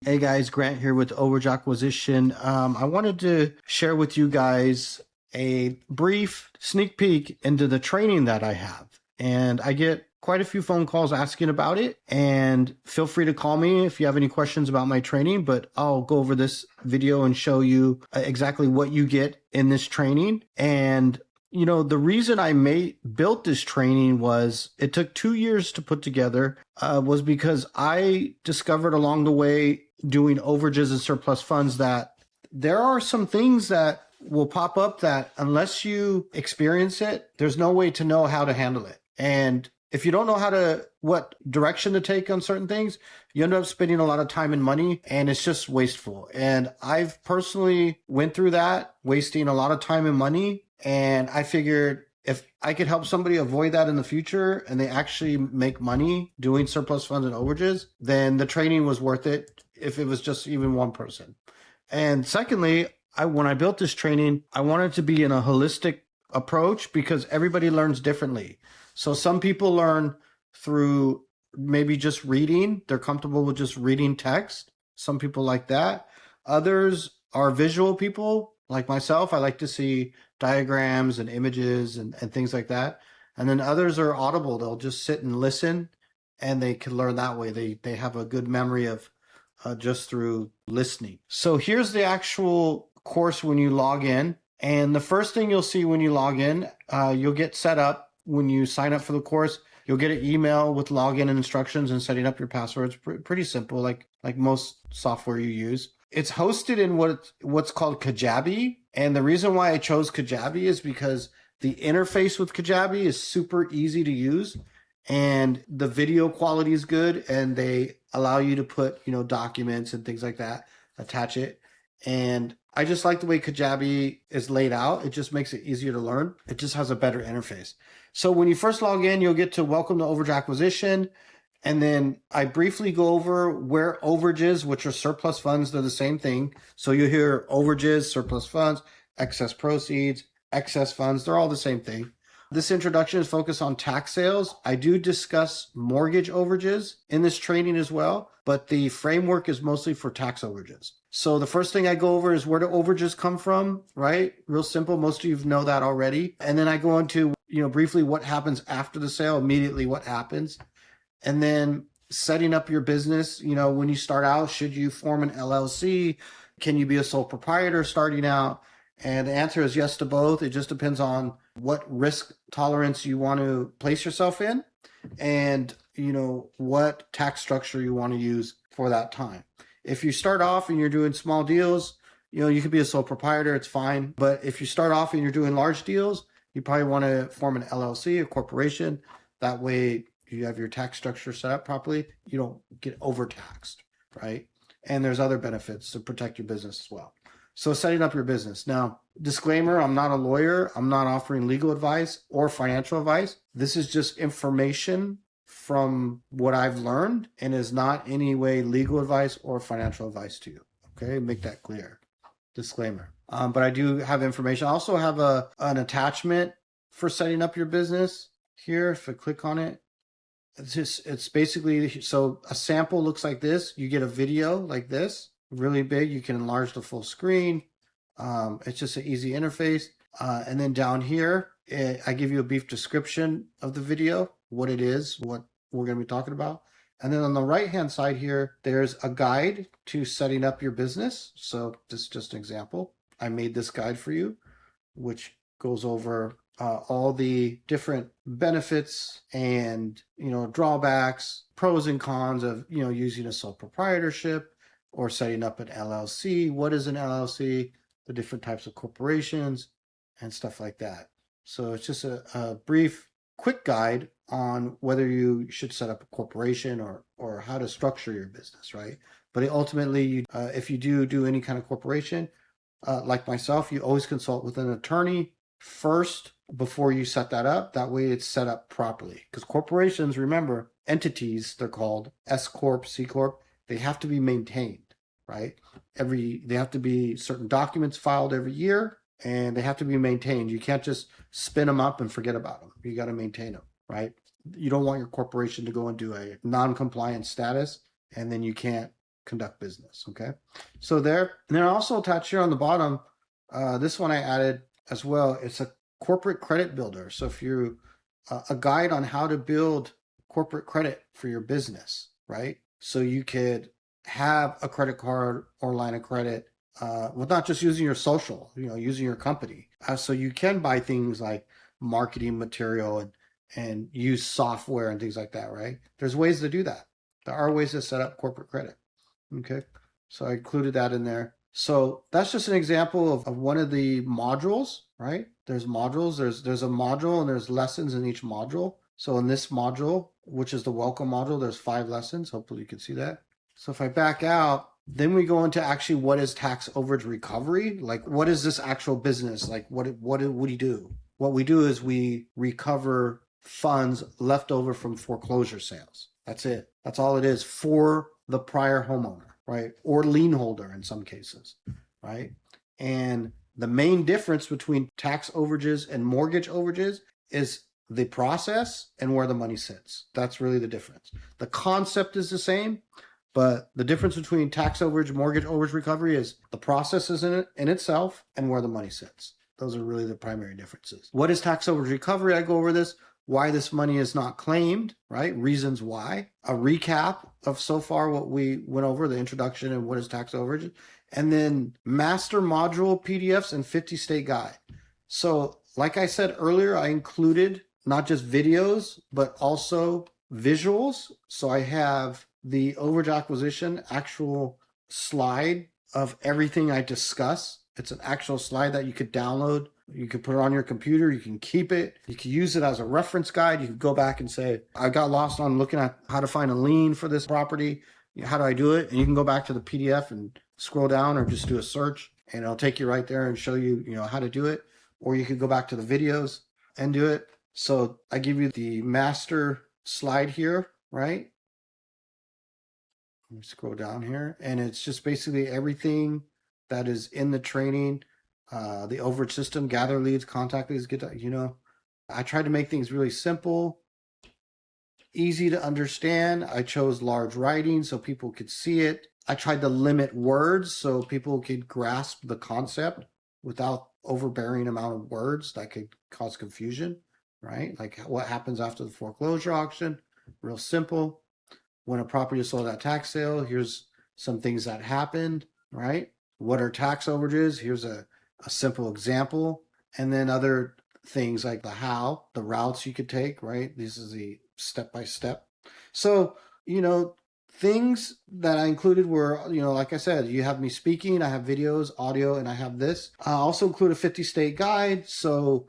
Hey guys, Grant here with Overage Acquisition. I wanted to share with you guys a brief sneak peek into the training that I have. And I get quite a few phone calls asking about it. And feel free to call me if you have any questions about my training, but I'll go over this video and show you exactly what you get in this training. And the reason I built this training was it took 2 years to put together, was because I discovered along the way doing overages and surplus funds that there are some things that will pop up that unless you experience it, there's no way to know how to handle it. And if you don't know what direction to take on certain things, you end up spending a lot of time and money, and it's just wasteful. And I've personally went through that, wasting a lot of time and money. And I figured if I could help somebody avoid that in the future and they actually make money doing surplus funds and overages, then the training was worth it if it was just even one person. And secondly, when I built this training, I wanted to be in a holistic approach because everybody learns differently. So some people learn through maybe just reading. They're comfortable with just reading text. Some people like that. Others are visual people like myself. I like to see diagrams and images and things like that. And then others are audible. They'll just sit and listen and they can learn that way. They have a good memory of just through listening. So here's the actual course when you log in. And the first thing you'll see when you log in, you'll get set up. When you sign up for the course, you'll get an email with login and instructions and setting up your passwords. Pretty simple, like most software you use. It's hosted in what's called Kajabi. And the reason why I chose Kajabi is because the interface with Kajabi is super easy to use. And the video quality is good. And they allow you to put, documents and things like that, attach it. And I just like the way Kajabi is laid out. It just makes it easier to learn. It just has a better interface. So when you first log in, you'll get to welcome to Overage Acquisition. And then I briefly go over where overages, which are surplus funds, they're the same thing. So you hear overages, surplus funds, excess proceeds, excess funds, they're all the same thing. This introduction is focused on tax sales. I do discuss mortgage overages in this training as well, but the framework is mostly for tax overages. So the first thing I go over is where do overages come from, right? Real simple. Most of you know that already. And then I go into, briefly what happens after the sale, immediately what happens. And then setting up your business, when you start out, should you form an LLC? Can you be a sole proprietor starting out? And the answer is yes to both. It just depends on what risk tolerance you want to place yourself in and, what tax structure you want to use for that time. If you start off and you're doing small deals, you could be a sole proprietor, it's fine. But if you start off and you're doing large deals, you probably want to form an LLC, a corporation. That way you have your tax structure set up properly. You don't get overtaxed, right? And there's other benefits to protect your business as well. So setting up your business. Now, disclaimer, I'm not a lawyer. I'm not offering legal advice or financial advice. This is just information from what I've learned and is not any way legal advice or financial advice to you. Okay, make that clear. Disclaimer. But I do have information. I also have an attachment for setting up your business here. If I click on it, it's basically, so a sample looks like this. You get a video like this, really big. You can enlarge the full screen. It's just an easy interface. And then down here, I give you a brief description of the video, what it is, what we're going to be talking about. And then on the right-hand side here, there's a guide to setting up your business. So this is just an example. I made this guide for you, which goes over all the different benefits and, drawbacks, pros and cons of, using a sole proprietorship or setting up an LLC. What is an LLC? The different types of corporations and stuff like that. So it's just a brief, quick guide on whether you should set up a corporation or how to structure your business, right? But ultimately, if you do any kind of corporation, like myself, you always consult with an attorney first before you set that up. That way it's set up properly. Because corporations, remember, entities, they're called S Corp, C Corp, they have to be maintained, right? They have to be certain documents filed every year and they have to be maintained. You can't just spin them up and forget about them. You got to maintain them, right? You don't want your corporation to go into a non-compliant status and then you can't conduct business. Okay. So there, and then also attached here on the bottom, this one I added as well. It's a corporate credit builder. So if you a guide on how to build corporate credit for your business, right? So you could have a credit card or line of credit, with not just using your social, using your company. So you can buy things like marketing material and use software and things like that, right? There's ways to do that. There are ways to set up corporate credit. Okay. So I included that in there. So that's just an example of one of the modules, right? There's modules, there's a module and there's lessons in each module. So in this module, which is the welcome module, there's 5 lessons. Hopefully you can see that. So if I back out, then we go into actually what is tax overage recovery? Like what is this actual business? Like what do we do? What we do is we recover funds left over from foreclosure sales. That's it. That's all it is for the prior homeowner, right? Or lien holder in some cases, right? And the main difference between tax overages and mortgage overages is the process and where the money sits. That's really the difference. The concept is the same, but the difference between tax overage, mortgage overage recovery is the process is in itself and where the money sits. Those are really the primary differences. What is tax overage recovery? I go over this. Why this money is not claimed, right? Reasons why. A recap of so far what we went over, the introduction and what is tax overage. And then master module PDFs and 50 state guide. So like I said earlier, I included not just videos, but also visuals. So I have the overage acquisition actual slide of everything I discuss. It's an actual slide that you could download. You could put it on your computer. You can keep it. You can use it as a reference guide. You could go back and say, I got lost on looking at how to find a lien for this property. How do I do it? And you can go back to the PDF and scroll down or just do a search and it'll take you right there and show you, how to do it. Or you could go back to the videos and do it. So I give you the master slide here, right? Let me scroll down here. And it's just basically everything that is in the training, the overage system, gather leads, contact leads, I tried to make things really simple, easy to understand. I chose large writing so people could see it. I tried to limit words so people could grasp the concept without overbearing amount of words that could cause confusion, right? Like what happens after the foreclosure auction, real simple. When a property is sold at tax sale, here's some things that happened, right? What are tax overages? Here's a simple example. And then other things like the routes you could take, right? This is the step-by-step. So, things that I included were, like I said, you have me speaking, I have videos, audio, and I have this. I also include a 50 state guide. So,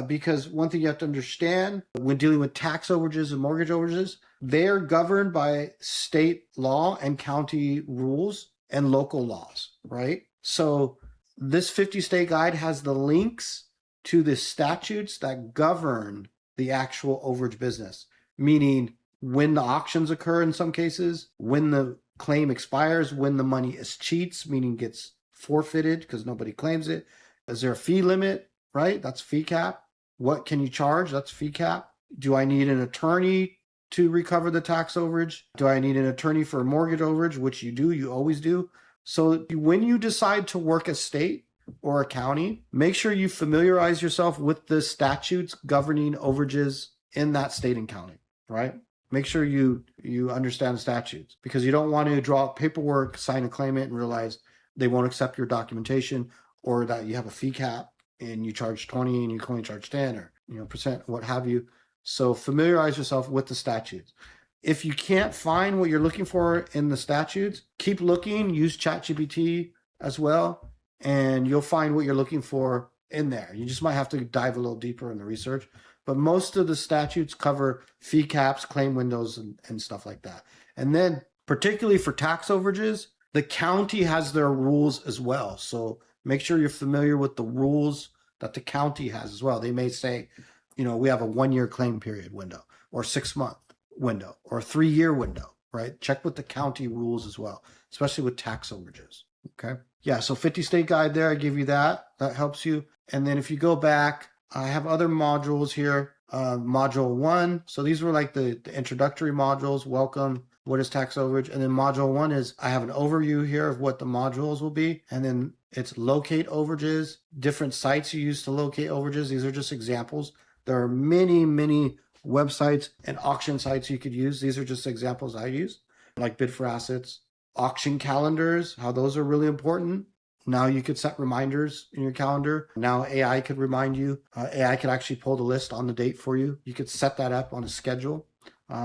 because one thing you have to understand when dealing with tax overages and mortgage overages, they're governed by state law and county rules and local laws, right? So this 50 state guide has the links to the statutes that govern the actual overage business, meaning when the auctions occur in some cases, when the claim expires, when the money is cheats, meaning gets forfeited because nobody claims it. Is there a fee limit, right? That's fee cap. What can you charge? That's fee cap. Do I need an attorney to recover the tax overage? Do I need an attorney for a mortgage overage, which you do, you always do. So when you decide to work a state or a county, make sure you familiarize yourself with the statutes governing overages in that state and county, right? Make sure you understand the statutes because you don't want to draw up paperwork, sign a claimant, and realize they won't accept your documentation or that you have a fee cap and you charge 20 and you can only charge 10 or percent, what have you. So familiarize yourself with the statutes. If you can't find what you're looking for in the statutes, keep looking, use ChatGPT as well, and you'll find what you're looking for in there. You just might have to dive a little deeper in the research. But most of the statutes cover fee caps, claim windows, and stuff like that. And then particularly for tax overages, the county has their rules as well. So make sure you're familiar with the rules that the county has as well. They may say, we have a 1-year claim period window or 6-month window or a 3-year window, right? Check with the county rules as well, especially with tax overages. Okay. Yeah. So 50 state guide there. I give you that. That helps you. And then if you go back, I have other modules here. Module 1. So these were like the introductory modules, welcome, what is tax overage. And then module 1 is I have an overview here of what the modules will be. And then it's locate overages, different sites you use to locate overages. These are just examples. There are many, many websites and auction sites you could use. These are just examples I use, like Bid for Assets, auction calendars, how those are really important. Now you could set reminders in your calendar. Now AI could remind you. AI could actually pull the list on the date for you. You could set that up on a schedule.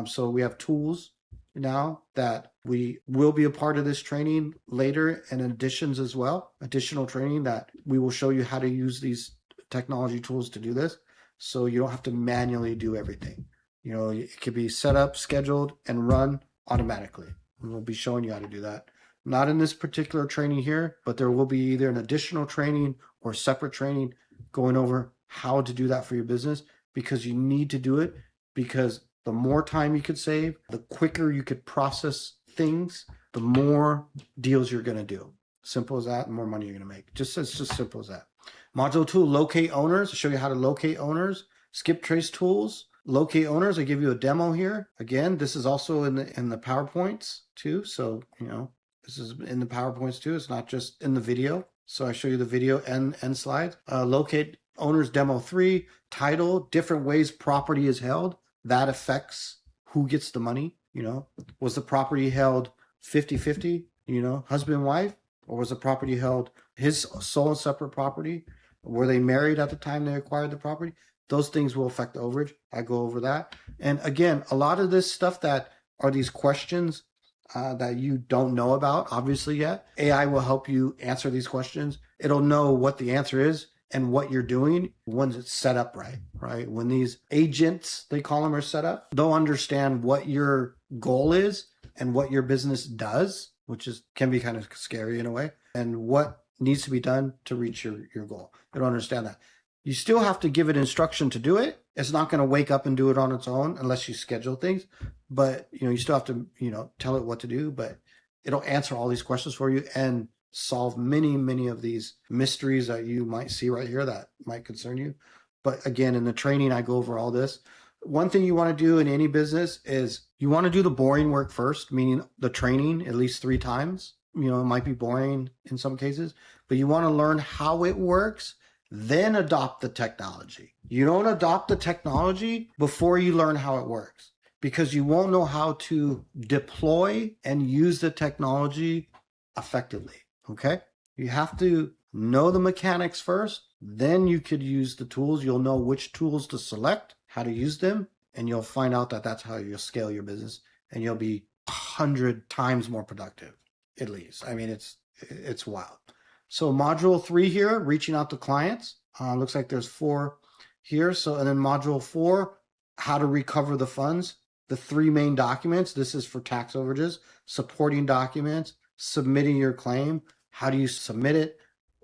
So we have tools now that we will be a part of this training later, and additions as well. Additional training that we will show you how to use these technology tools to do this. So you don't have to manually do everything. You know, it could be set up, scheduled, and run automatically. We'll be showing you how to do that. Not in this particular training here, but there will be either an additional training or separate training going over how to do that for your business, because you need to do it, because the more time you could save, the quicker you could process things, the more deals you're going to do. Simple as that, the more money you're going to make. It's just simple as that. Module 2, locate owners. I'll show you how to locate owners. Skip trace tools. Locate owners. I give you a demo here. Again, this is also in the PowerPoints too. So, you know, this is in the PowerPoints too. It's not just in the video. So I show you the video and slides. Locate owners demo 3. Title, different ways property is held. That affects who gets the money. You know, was the property held 50-50, you know, husband and wife, or was the property held his sole and separate property? Were they married at the time they acquired the property? Those things will affect the overage. I go over that. And again, a lot of this stuff that are these questions that you don't know about, obviously, yet, AI will help you answer these questions. It'll know what the answer is and what you're doing once it's set up right? When these agents, they call them, are set up, they'll understand what your goal is and what your business does, which can be kind of scary in a way, and what needs to be done to reach your goal. It'll understand that. You still have to give it instruction to do it. It's not going to wake up and do it on its own unless you schedule things. But, you know, you still have to, you know, tell it what to do, but it'll answer all these questions for you and solve many, many of these mysteries that you might see right here that might concern you. But again, in the training, I go over all this. One thing you want to do in any business is you want to do the boring work first, meaning the training at least 3 times. You know, it might be boring in some cases, but you want to learn how it works, then adopt the technology. You don't adopt the technology before you learn how it works, because you won't know how to deploy and use the technology effectively. Okay? You have to know the mechanics first, then you could use the tools. You'll know which tools to select, how to use them, and you'll find out that that's how you'll scale your business, and you'll be 100 times more productive, at least. I mean, it's wild. So module 3 here, reaching out to clients. Looks like there's 4 here. So, and then module 4, how to recover the funds. The 3 main documents. This is for tax overages, supporting documents, submitting your claim. How do you submit it?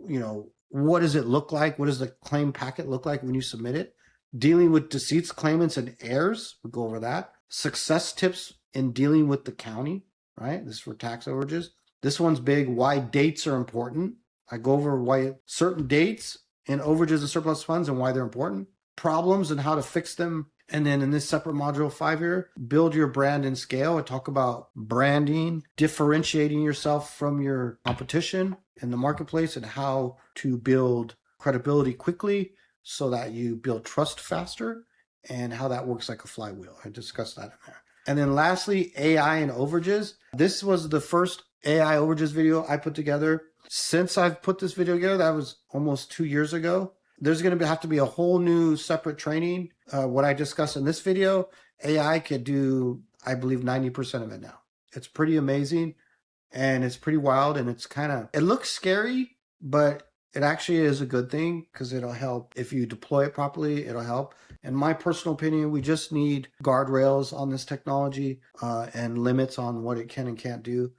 You know, what does it look like? What does the claim packet look like when you submit it? Dealing with deceits, claimants, and heirs. We'll go over that. Success tips in dealing with the county, right? This is for tax overages. This one's big. Why dates are important. I go over why certain dates in overages and surplus funds and why they're important. Problems and how to fix them. And then in this separate module 5 here, build your brand and scale. I talk about branding, differentiating yourself from your competition in the marketplace, and how to build credibility quickly so that you build trust faster, and how that works like a flywheel. I discussed that in there. And then lastly, AI and overages. This was the first AI overages video I put together. Since I've put this video together, that was almost 2 years ago. There's going to have to be a whole new separate training. What I discussed in this video, AI could do, I believe, 90% of it now. It's pretty amazing, and it's pretty wild, and it looks scary, but it actually is a good thing, because it'll help. If you deploy it properly, it'll help. In my personal opinion, we just need guardrails on this technology and limits on what it can and can't do,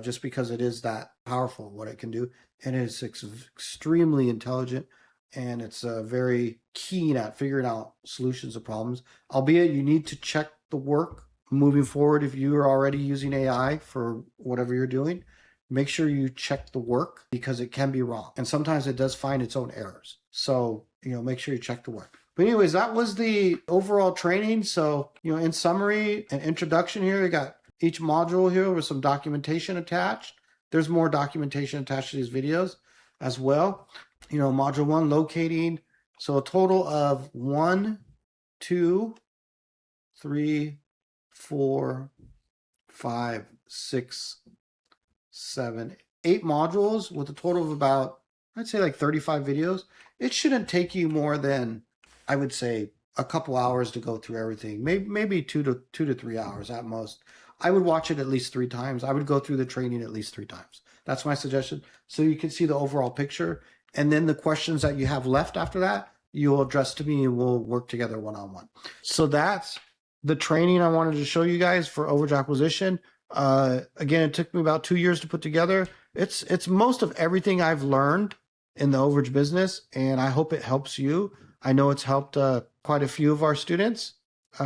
just because it is that powerful, what it can do. And it's extremely intelligent. And it's very keen at figuring out solutions to problems. Albeit you need to check the work moving forward. If you are already using AI for whatever you're doing, make sure you check the work, because it can be wrong. And sometimes it does find its own errors. So, you know, make sure you check the work. But anyways, that was the overall training. So, you know, in summary and introduction here, we got each module here with some documentation attached. There's more documentation attached to these videos as well. You know, module 1, locating. So a total of 1, 2, 3, 4, 5, 6, 7, 8 modules with a total of about, I'd say like 35 videos. It shouldn't take you more than, I would say, a couple hours to go through everything. Maybe 2 to 3 hours at most. I would watch it at least 3 times. I would go through the training at least 3 times. That's my suggestion. So you can see the overall picture. And then the questions that you have left after that, you'll address to me and we'll work together one-on-one. So that's the training I wanted to show you guys for overage acquisition. Again, it took me about 2 years to put together. It's most of everything I've learned in the overage business, and I hope it helps you. I know it's helped quite a few of our students.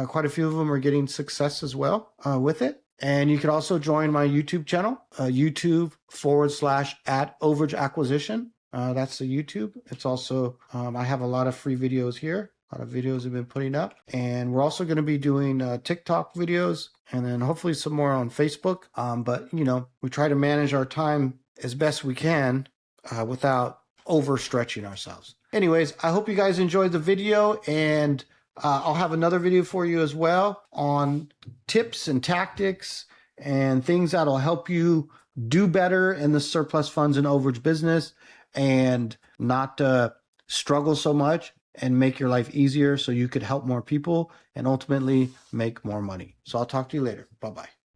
Quite a few of them are getting success as well with it. And you can also join my YouTube channel, YouTube/@Overage Acquisition. That's the YouTube. It's also, I have a lot of free videos here. A lot of videos have been putting up. And we're also going to be doing TikTok videos and then hopefully some more on Facebook. But, you know, we try to manage our time as best we can without overstretching ourselves. Anyways, I hope you guys enjoyed the video, and I'll have another video for you as well on tips and tactics and things that'll help you do better in the surplus funds and overage business and not struggle so much and make your life easier so you could help more people and ultimately make more money. So I'll talk to you later. Bye-bye.